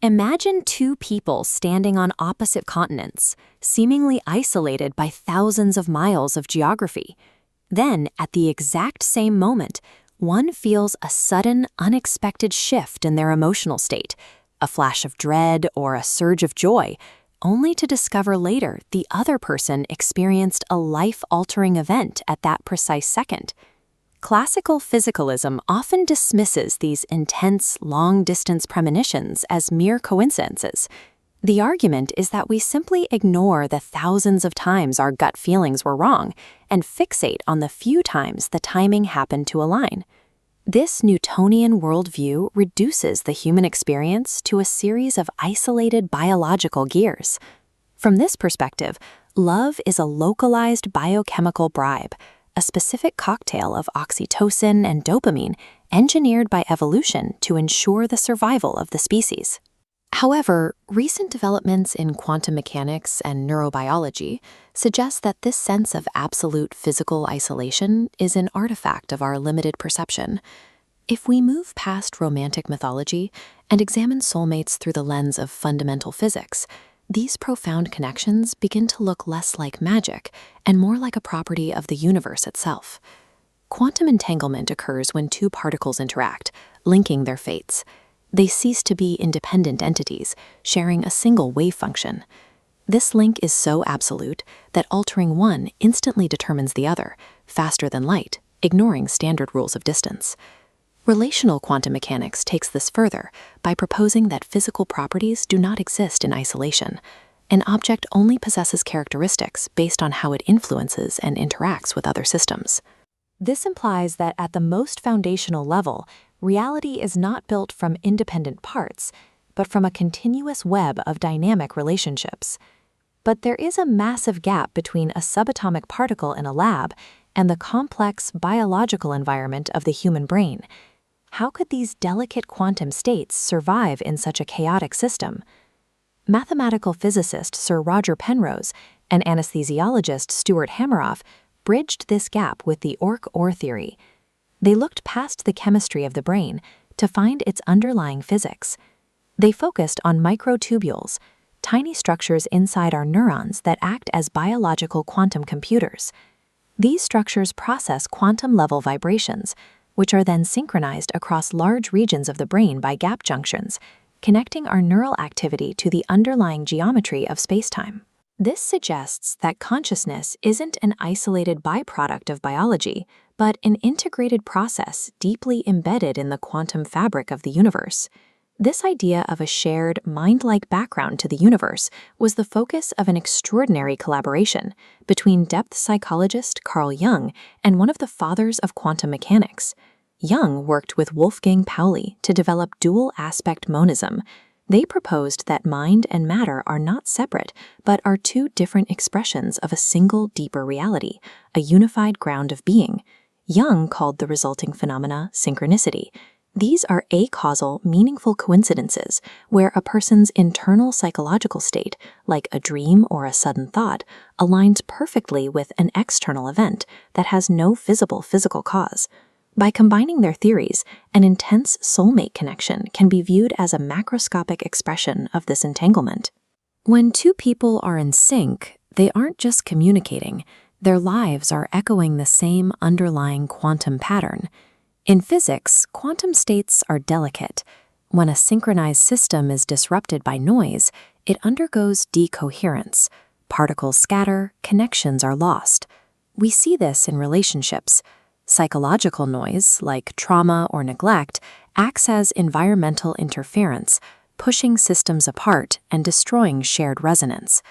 Imagine two people standing on opposite continents, seemingly isolated by thousands of miles of geography. Then, at the exact same moment, one feels a sudden, unexpected shift in their emotional state, a flash of dread or a surge of joy, only to discover later the other person experienced a life-altering event at that precise second. Classical physicalism often dismisses these intense, long-distance premonitions as mere coincidences. The argument is that we simply ignore the thousands of times our gut feelings were wrong and fixate on the few times the timing happened to align. This Newtonian worldview reduces the human experience to a series of isolated biological gears. From this perspective, love is a localized biochemical bribe, a specific cocktail of oxytocin and dopamine engineered by evolution to ensure the survival of the species. However, recent developments in quantum mechanics and neurobiology suggest that this sense of absolute physical isolation is an artifact of our limited perception. If we move past romantic mythology and examine soulmates through the lens of fundamental physics, these profound connections begin to look less like magic and more like a property of the universe itself. Quantum entanglement occurs when two particles interact, linking their fates. They cease to be independent entities, sharing a single wave function. This link is so absolute that altering one instantly determines the other, faster than light, ignoring standard rules of distance. Relational quantum mechanics takes this further by proposing that physical properties do not exist in isolation. An object only possesses characteristics based on how it influences and interacts with other systems. This implies that at the most foundational level, reality is not built from independent parts, but from a continuous web of dynamic relationships. But there is a massive gap between a subatomic particle in a lab and the complex biological environment of the human brain. How could these delicate quantum states survive in such a chaotic system? Mathematical physicist Sir Roger Penrose and anesthesiologist Stuart Hameroff bridged this gap with the Orch OR theory. They looked past the chemistry of the brain to find its underlying physics. They focused on microtubules, tiny structures inside our neurons that act as biological quantum computers. These structures process quantum-level vibrations, which are then synchronized across large regions of the brain by gap junctions, connecting our neural activity to the underlying geometry of spacetime. This suggests that consciousness isn't an isolated byproduct of biology, but an integrated process deeply embedded in the quantum fabric of the universe. This idea of a shared, mind-like background to the universe was the focus of an extraordinary collaboration between depth psychologist Carl Jung and one of the fathers of quantum mechanics. Jung worked with Wolfgang Pauli to develop dual-aspect monism. They proposed that mind and matter are not separate, but are two different expressions of a single deeper reality, a unified ground of being. Jung called the resulting phenomena synchronicity. These are acausal, meaningful coincidences where a person's internal psychological state, like a dream or a sudden thought, aligns perfectly with an external event that has no visible physical cause. By combining their theories, an intense soulmate connection can be viewed as a macroscopic expression of this entanglement. When two people are in sync, they aren't just communicating, their lives are echoing the same underlying quantum pattern. In physics, quantum states are delicate. When a synchronized system is disrupted by noise, it undergoes decoherence. Particles scatter, connections are lost. We see this in relationships. Psychological noise, like trauma or neglect, acts as environmental interference, pushing systems apart and destroying shared resonance.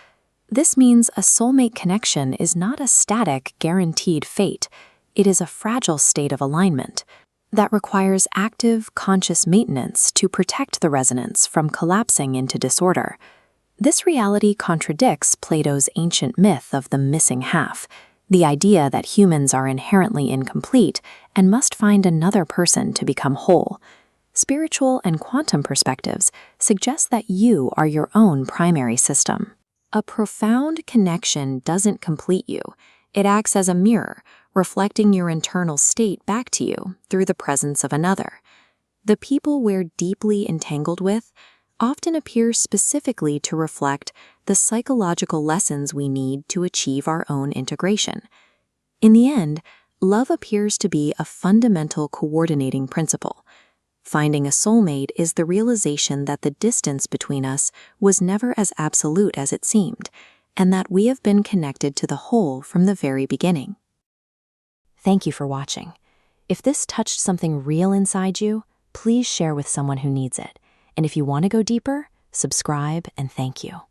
This means a soulmate connection is not a static, guaranteed fate. It is a fragile state of alignment that requires active, conscious maintenance to protect the resonance from collapsing into disorder. This reality contradicts Plato's ancient myth of the missing half, the idea that humans are inherently incomplete and must find another person to become whole. Spiritual and quantum perspectives suggest that you are your own primary system. A profound connection doesn't complete you. It acts as a mirror, reflecting your internal state back to you through the presence of another. The people we're deeply entangled with often appears specifically to reflect the psychological lessons we need to achieve our own integration. In the end, love appears to be a fundamental coordinating principle. Finding a soulmate is the realization that the distance between us was never as absolute as it seemed, and that we have been connected to the whole from the very beginning. Thank you for watching. If this touched something real inside you, please share with someone who needs it. And if you want to go deeper, subscribe and thank you.